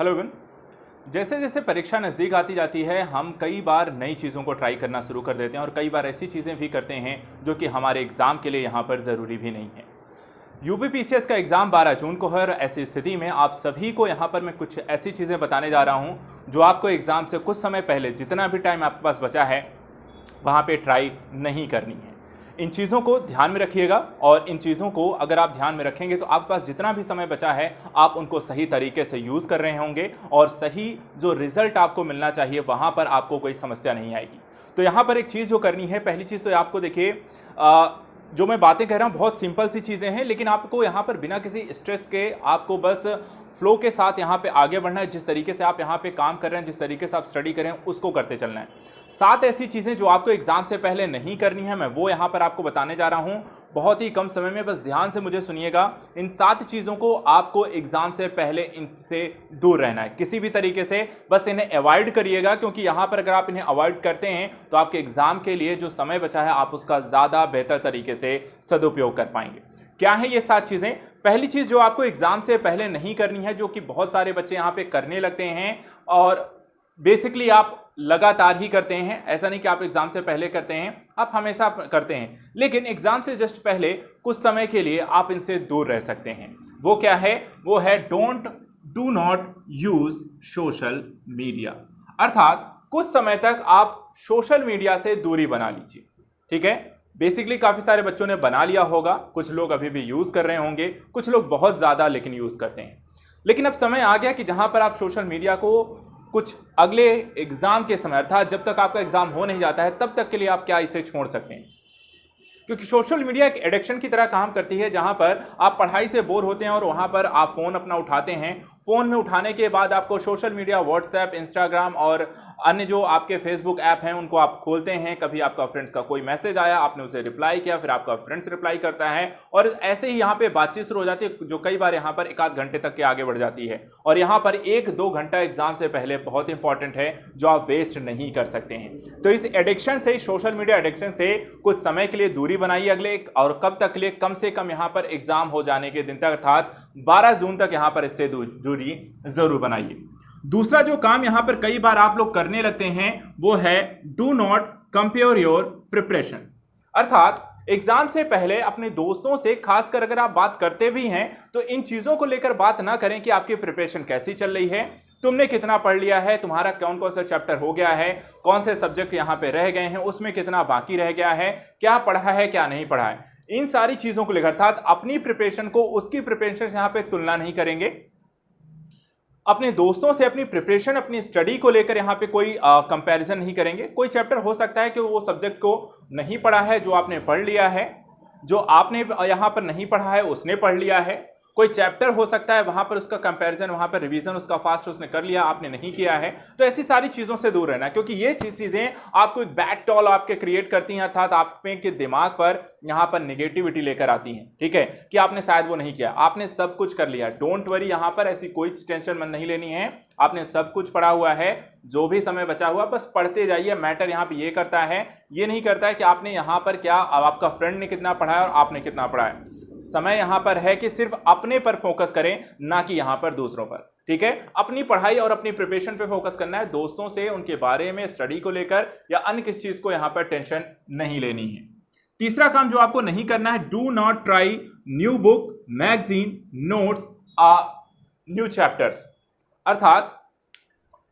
Hello गुन। जैसे जैसे परीक्षा नज़दीक आती जाती है हम कई बार नई चीज़ों को ट्राई करना शुरू कर देते हैं और कई बार ऐसी चीज़ें भी करते हैं जो कि हमारे एग्ज़ाम के लिए यहाँ पर ज़रूरी भी नहीं है। यूपीपीसीएस का एग्ज़ाम 12 जून को है। ऐसी स्थिति में आप सभी को यहाँ पर मैं कुछ ऐसी चीज़ें बताने जा रहा हूँ जो आपको एग्ज़ाम से कुछ समय पहले जितना भी टाइम आपके पास बचा है वहाँ पे ट्राई नहीं करनी है। इन चीज़ों को ध्यान में रखिएगा और इन चीज़ों को अगर आप ध्यान में रखेंगे तो आपके पास जितना भी समय बचा है आप उनको सही तरीके से यूज़ कर रहे होंगे और सही जो रिजल्ट आपको मिलना चाहिए वहाँ पर आपको कोई समस्या नहीं आएगी। तो यहाँ पर एक चीज़ जो करनी है, पहली चीज़ तो आपको देखिए, जो मैं बातें कह रहा हूँ बहुत सिंपल सी चीज़ें हैं, लेकिन आपको यहाँ पर बिना किसी स्ट्रेस के आपको बस फ्लो के साथ यहाँ पे आगे बढ़ना है। जिस तरीके से आप यहाँ पे काम कर रहे हैं, जिस तरीके से आप स्टडी कर रहे हैं उसको करते चलना है। 7 ऐसी चीज़ें जो आपको एग्जाम से पहले नहीं करनी है मैं वो यहाँ पर आपको बताने जा रहा हूँ बहुत ही कम समय में। बस ध्यान से मुझे सुनिएगा। इन 7 चीज़ों को आपको एग्जाम से पहले इनसे दूर रहना है किसी भी तरीके से, बस इन्हें अवॉइड करिएगा, क्योंकि यहाँ पर अगर आप इन्हें अवॉइड करते हैं तो आपके एग्जाम के लिए जो समय बचा है आप उसका ज़्यादा बेहतर तरीके से सदुपयोग कर पाएंगे। क्या है ये 7 चीज़ें? पहली चीज़ जो आपको एग्जाम से पहले नहीं करनी है, जो कि बहुत सारे बच्चे यहाँ पे करने लगते हैं और बेसिकली आप लगातार ही करते हैं, ऐसा नहीं कि आप एग्जाम से पहले करते हैं, आप हमेशा करते हैं, लेकिन एग्जाम से जस्ट पहले कुछ समय के लिए आप इनसे दूर रह सकते हैं। वो क्या है? वो है do not use social media. अर्थात कुछ समय तक आप सोशल मीडिया से दूरी बना लीजिए। ठीक है, बेसिकली काफ़ी सारे बच्चों ने बना लिया होगा, कुछ लोग अभी भी यूज़ कर रहे होंगे, कुछ लोग बहुत ज़्यादा लेकिन यूज़ करते हैं। लेकिन अब समय आ गया कि जहाँ पर आप सोशल मीडिया को कुछ अगले एग्ज़ाम के समय, अर्थात जब तक आपका एग्ज़ाम हो नहीं जाता है तब तक के लिए आप क्या इसे छोड़ सकते हैं, क्योंकि सोशल मीडिया एक एडिक्शन की तरह काम करती है। जहां पर आप पढ़ाई से बोर होते हैं और वहां पर आप फ़ोन अपना उठाते हैं, फ़ोन में उठाने के बाद आपको सोशल मीडिया, व्हाट्सएप, इंस्टाग्राम और अन्य जो आपके फेसबुक ऐप हैं उनको आप खोलते हैं। कभी आपका फ्रेंड्स का कोई मैसेज आया, आपने उसे रिप्लाई किया, फिर आपका फ्रेंड्स रिप्लाई करता है और ऐसे ही यहाँ पे बातचीत शुरू हो जाती है, जो कई बार यहाँ पर 1 आध घंटे तक के आगे बढ़ जाती है। और यहाँ पर 1-2 घंटा एग्जाम से पहले बहुत इंपॉर्टेंट है जो आप वेस्ट नहीं कर सकते हैं। तो इस एडिक्शन से, सोशल मीडिया एडिक्शन से कुछ समय के लिए दूरी बनाइए अगले, और कब तक के लिए? कम से कम यहां पर एग्जाम हो जाने के दिन तक, अर्थात 12 जून तक यहां पर इससे दूरी जरूर बनाइए। दूसरा जो काम यहां पर कई बार आप लोग करने लगते हैं वो है do not compare your preparation. अर्थात एग्जाम से पहले अपने दोस्तों से, खासकर अगर आप बात करते भी हैं तो इन चीजों को लेकर बात ना करें कि आपकी प्रिपरेशन कैसी चल रही है, तुमने कितना पढ़ लिया है, तुम्हारा कौन कौन सा चैप्टर हो गया है, कौन से सब्जेक्ट यहाँ पे रह गए हैं, उसमें कितना बाकी रह गया है, क्या पढ़ा है क्या नहीं पढ़ा है, इन सारी चीज़ों को लेकर, अर्थात अपनी प्रिपरेशन को उसकी प्रिपरेशन से यहाँ पे तुलना नहीं करेंगे। अपने दोस्तों से अपनी प्रिपरेशन, अपनी स्टडी को लेकर यहाँ पे कोई कंपैरिजन नहीं करेंगे। कोई चैप्टर हो सकता है कि वो सब्जेक्ट को नहीं पढ़ा है, जो आपने पढ़ लिया है, जो आपने यहाँ पर नहीं पढ़ा है उसने पढ़ लिया है। कोई चैप्टर हो सकता है वहां पर उसका कंपैरिजन, वहां पर रिवीजन उसका फास्ट उसने कर लिया, आपने नहीं किया है। तो ऐसी सारी चीजों से दूर रहना, क्योंकि ये चीजें आपको एक बैक टॉल आपके क्रिएट करती हैं, अर्थात आपके के दिमाग पर यहां पर निगेटिविटी लेकर आती हैं। ठीक है, कि आपने शायद वो नहीं किया, आपने सब कुछ कर लिया। डोंट वरी, यहां पर ऐसी कोई टेंशन मन नहीं लेनी है। आपने सब कुछ पढ़ा हुआ है, जो भी समय बचा हुआ बस पढ़ते जाइए। मैटर यहाँ पे ये करता है, ये नहीं करता है कि आपने यहाँ पर क्या, आपका फ्रेंड ने कितना पढ़ा है और आपने कितना पढ़ा है। समय यहां पर है कि सिर्फ अपने पर फोकस करें, ना कि यहां पर दूसरों पर। ठीक है, अपनी पढ़ाई और अपनी प्रिपरेशन पे फोकस करना है। दोस्तों से, उनके बारे में, स्टडी को लेकर या अन्य किसी चीज को यहां पर टेंशन नहीं लेनी है। तीसरा काम जो आपको नहीं करना है, do not try new book, magazine, notes, new chapters. अर्थात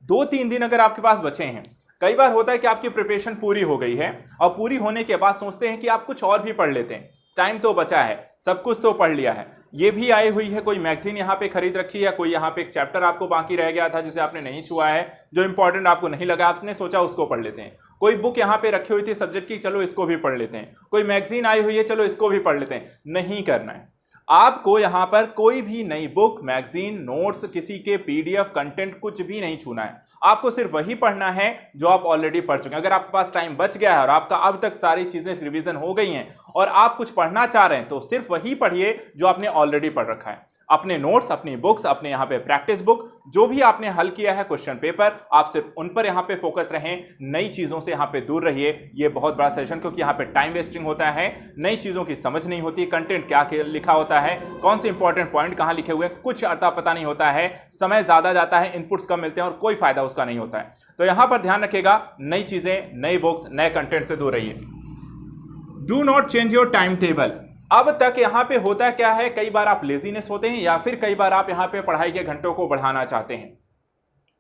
2-3 दिन अगर आपके पास बचे हैं, कई बार होता है कि आपकी प्रिपरेशन पूरी हो गई है और पूरी होने के बाद सोचते हैं कि आप कुछ और भी पढ़ लेते हैं, टाइम तो बचा है, सब कुछ तो पढ़ लिया है। ये भी आई हुई है, कोई मैगजीन यहाँ पे खरीद रखी है, कोई यहाँ पे एक चैप्टर आपको बाकी रह गया था जिसे आपने नहीं छुआ है, जो इंपॉर्टेंट आपको नहीं लगा, आपने सोचा उसको पढ़ लेते हैं। कोई बुक यहाँ पे रखी हुई थी सब्जेक्ट की, चलो इसको भी पढ़ लेते हैं। कोई मैगजीन आई हुई है, चलो इसको भी पढ़ लेते हैं। नहीं करना है आपको। यहाँ पर कोई भी नई बुक, मैगजीन, नोट्स, किसी के पीडीएफ कंटेंट कुछ भी नहीं छूना है। आपको सिर्फ वही पढ़ना है जो आप ऑलरेडी पढ़ चुके हैं। अगर आपके पास टाइम बच गया है और आपका अब तक सारी चीजें रिवीजन हो गई हैं और आप कुछ पढ़ना चाह रहे हैं तो सिर्फ वही पढ़िए जो आपने ऑलरेडी पढ़ रखा है। अपने नोट्स, अपनी बुक्स, अपने यहाँ पे प्रैक्टिस बुक, जो भी आपने हल किया है क्वेश्चन पेपर, आप सिर्फ उन पर यहाँ पे फोकस रहें, नई चीज़ों से यहाँ पे दूर रहिए। ये बहुत बड़ा सेशन, क्योंकि यहाँ पे टाइम वेस्टिंग होता है, नई चीज़ों की समझ नहीं होती, कंटेंट क्या लिखा होता है, कौन से इंपॉर्टेंट पॉइंट कहाँ लिखे हुए हैं, कुछ अता पता नहीं होता है, समय ज़्यादा जाता है, इनपुट्स कम मिलते हैं और कोई फायदा उसका नहीं होता है। तो यहाँ पर ध्यान रखिएगा, नई चीज़ें, नई बुक्स, नए कंटेंट से दूर रहिए। Do not change your time table. अब तक यहां पे होता क्या है, कई बार आप लेजीनेस होते हैं या फिर कई बार आप यहां पे पढ़ाई के घंटों को बढ़ाना चाहते हैं।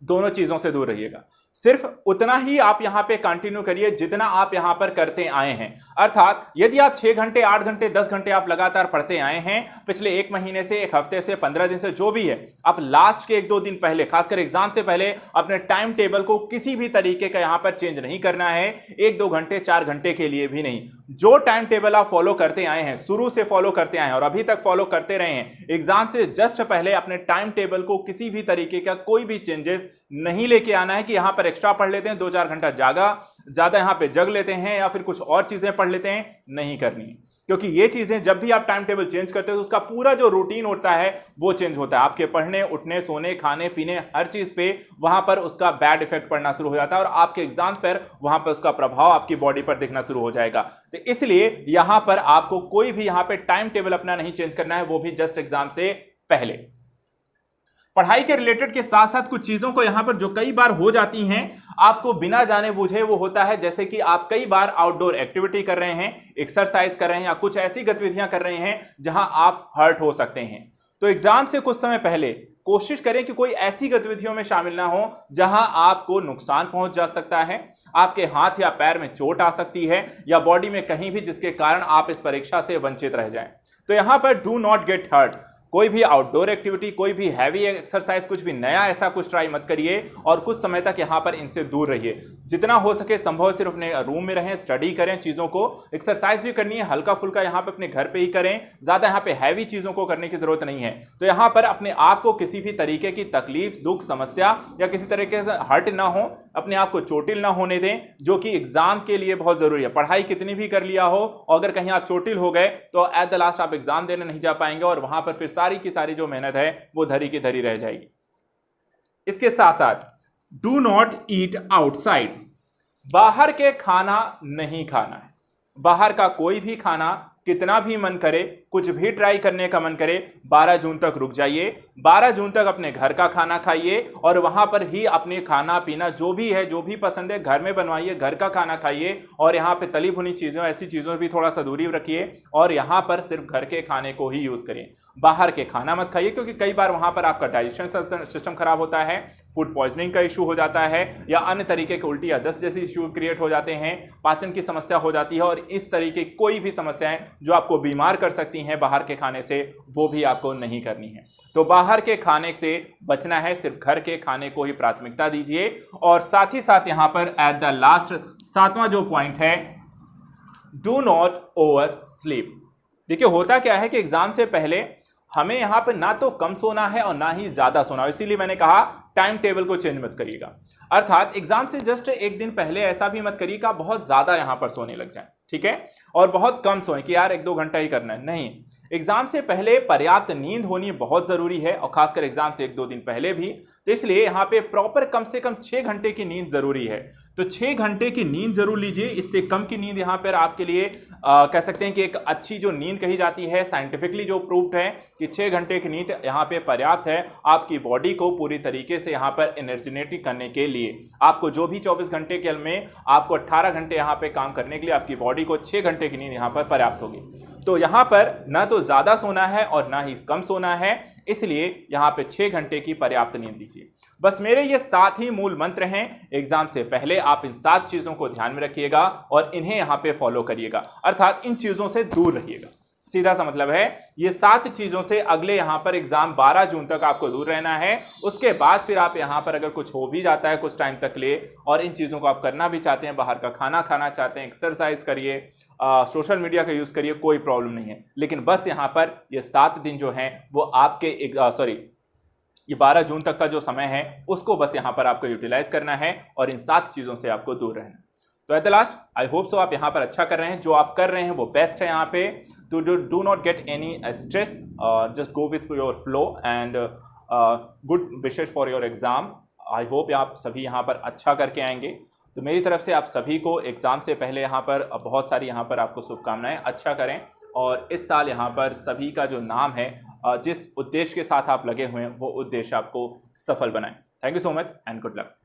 दोनों चीजों से दूर रहिएगा, सिर्फ उतना ही आप यहां पे कंटिन्यू करिए जितना आप यहां पर करते आए हैं। अर्थात यदि आप 6 घंटे, 8 घंटे, 10 घंटे आप लगातार पढ़ते आए हैं पिछले 1 महीने से, 1 हफ्ते से, 15 दिन से, जो भी है, आप लास्ट के 1-2 दिन पहले, खासकर एग्जाम से पहले, अपने टाइम टेबल को किसी भी तरीके का यहां पर चेंज नहीं करना है। 1-2 घंटे, 4 घंटे के लिए भी नहीं। जो टाइम टेबल आप फॉलो करते आए हैं, शुरू से फॉलो करते आए हैं और अभी तक फॉलो करते रहे हैं, एग्जाम से जस्ट पहले अपने टाइम टेबल को किसी भी तरीके का कोई भी चेंजेस नहीं लेके आना है कि यहां पर एक्स्ट्रा पढ़ लेते हैं, 2-4 घंटा ज्यादा यहां पे जग लेते हैं या फिर कुछ और चीजें पढ़ लेते हैं, नहीं करनी है। क्योंकि ये चीजें जब भी आप टाइम टेबल चेंज करते हो तो उसका पूरा जो रूटीन होता है वो चेंज होता है। आपके पढ़ने, उठने, सोने, खाने पीने, हर चीज पे वहां पर उसका बैड इफेक्ट पड़ना शुरू हो जाता है और आपके एग्जाम पर वहां पर उसका प्रभाव आपकी बॉडी पर दिखना शुरू हो जाएगा। तो इसलिए यहां पर आपको कोई भी यहां पे टाइम टेबल अपना नहीं चेंज करना है, वो भी जस्ट एग्जाम से पहले। पढ़ाई के रिलेटेड के साथ साथ कुछ चीजों को यहां पर जो कई बार हो जाती हैं आपको बिना जाने बूझे, वो होता है जैसे कि आप कई बार आउटडोर एक्टिविटी कर रहे हैं, एक्सरसाइज कर रहे हैं या कुछ ऐसी गतिविधियां कर रहे हैं जहां आप हर्ट हो सकते हैं। तो एग्जाम से कुछ समय पहले कोशिश करें कि कोई ऐसी गतिविधियों में शामिल ना हो जहां आपको नुकसान पहुंच जा सकता है, आपके हाथ या पैर में चोट आ सकती है या बॉडी में कहीं भी, जिसके कारण आप इस परीक्षा से वंचित रह जाएं। तो यहां पर डू नॉट गेट हर्ट। कोई भी आउटडोर एक्टिविटी, कोई भी हैवी एक्सरसाइज, कुछ भी नया ऐसा कुछ ट्राई मत करिए और कुछ समय तक यहां पर इनसे दूर रहिए। जितना हो सके संभव सिर्फ अपने रूम में रहें, स्टडी करें, चीज़ों को एक्सरसाइज भी करनी है, हल्का फुल्का यहां पर अपने घर पे ही करें, ज़्यादा यहां पे हैवी चीज़ों को करने की जरूरत नहीं है। तो यहां पर अपने आप को किसी भी तरीके की तकलीफ, दुख, समस्या या किसी तरीके से हर्ट ना हो, अपने आप को चोटिल ना होने दें, जो कि एग्जाम के लिए बहुत जरूरी है। पढ़ाई कितनी भी कर लिया हो, अगर कहीं आप चोटिल हो गए तो एट द लास्ट आप एग्जाम देने नहीं जा पाएंगे और वहां पर फिर सारी की सारी जो मेहनत है वो धरी की धरी रह जाएगी। इसके साथ साथ डू नॉट ईट आउटसाइड। बाहर के खाना नहीं खाना है। बाहर का कोई भी खाना, कितना भी मन करे, कुछ भी ट्राई करने का मन करे, 12 जून तक रुक जाइए। 12 जून तक अपने घर का खाना खाइए और वहां पर ही अपने खाना पीना जो भी है, जो भी पसंद है, घर में बनवाइए, घर का खाना खाइए और यहाँ पे तली भुनी चीज़ों, ऐसी चीज़ों भी थोड़ा सा दूरी रखिए और यहाँ पर सिर्फ घर के खाने को ही यूज़ करिए। बाहर के खाना मत खाइए, क्योंकि कई बार वहाँ पर आपका डाइजेशन सिस्टम खराब होता है, फूड पॉइजनिंग का इशू हो जाता है या अन्य तरीके के उल्टी या दस्त जैसी इशू क्रिएट हो जाते हैं, पाचन की समस्या हो जाती है और इस तरीके कोई भी समस्याएं जो आपको बीमार कर सकती हैं बाहर के खाने से, वो भी आपको नहीं करनी है। तो बाहर के खाने से बचना है, सिर्फ घर के खाने को ही प्राथमिकता दीजिए। और साथ ही साथ यहां पर एट द लास्ट 7वां जो पॉइंट है, डू नॉट ओवर स्लीप। देखिए होता क्या है कि एग्जाम से पहले हमें यहां पर ना तो कम सोना है और ना ही ज्यादा सोना है, इसीलिए मैंने कहा टाइम टेबल को चेंज मत करिएगा। अर्थात एग्जाम से जस्ट एक दिन पहले ऐसा भी मत करिए कि आप बहुत ज्यादा यहां पर सोने लग जाएं, ठीक है, और बहुत कम सोएं कि यार 1-2 घंटा ही करना है। नहीं, एग्जाम से पहले पर्याप्त नींद होनी बहुत जरूरी है और खासकर एग्जाम से 1-2 दिन पहले भी। तो इसलिए यहाँ पे प्रॉपर कम से कम 6 घंटे की नींद जरूरी है। तो 6 घंटे की नींद जरूर लीजिए। इससे कम की नींद यहाँ पर आपके लिए कह सकते हैं कि एक अच्छी जो नींद कही जाती है, साइंटिफिकली जो प्रूव्ड है कि 6 घंटे की नींद यहाँ पे पर्याप्त है आपकी बॉडी को पूरी तरीके से यहाँ पर एनर्जेटिक करने के लिए। आपको जो भी 24 घंटे के में आपको 18 घंटे यहाँ पे काम करने के लिए आपकी बॉडी को 6 घंटे की नींद यहाँ पर पर्याप्त होगी। तो यहाँ पर ना तो ज्यादा सोना है और ना ही कम सोना है, इसलिए यहाँ पे 6 घंटे की पर्याप्त नींद लीजिए। बस मेरे ये 7 ही मूल मंत्र हैं। एग्जाम से पहले आप इन 7 चीजों को ध्यान में रखिएगा और इन्हें यहाँ पे फॉलो करिएगा, अर्थात इन चीजों से दूर रहिएगा। सीधा सा मतलब है ये 7 चीजों से अगले यहाँ पर एग्जाम 12 जून तक आपको दूर रहना है। उसके बाद फिर आप यहाँ पर अगर कुछ हो भी जाता है कुछ टाइम तक ले और इन चीजों को आप करना भी चाहते हैं, बाहर का खाना खाना चाहते हैं, एक्सरसाइज करिए, सोशल मीडिया का यूज करिए, कोई प्रॉब्लम नहीं है। लेकिन बस यहाँ पर ये 7 दिन जो हैं वो आपके ये 12 जून तक का जो समय है उसको बस यहाँ पर आपको यूटिलाइज करना है और इन 7 चीजों से आपको दूर रहना है। तो at the last I hope so आप यहाँ पर अच्छा कर रहे हैं, जो आप कर रहे हैं वो बेस्ट है यहाँ पे। तो do not get any stress, just go with your flow and good wishes for your exam. I hope आप सभी यहाँ पर अच्छा करके आएंगे। तो मेरी तरफ से आप सभी को एग्ज़ाम से पहले यहाँ पर बहुत सारी यहाँ पर आपको शुभकामनाएं। अच्छा करें और इस साल यहाँ पर सभी का जो नाम है, जिस उद्देश्य के साथ आप लगे हुए हैं वो उद्देश्य आपको सफल बनाएं। Thank you so much and good luck.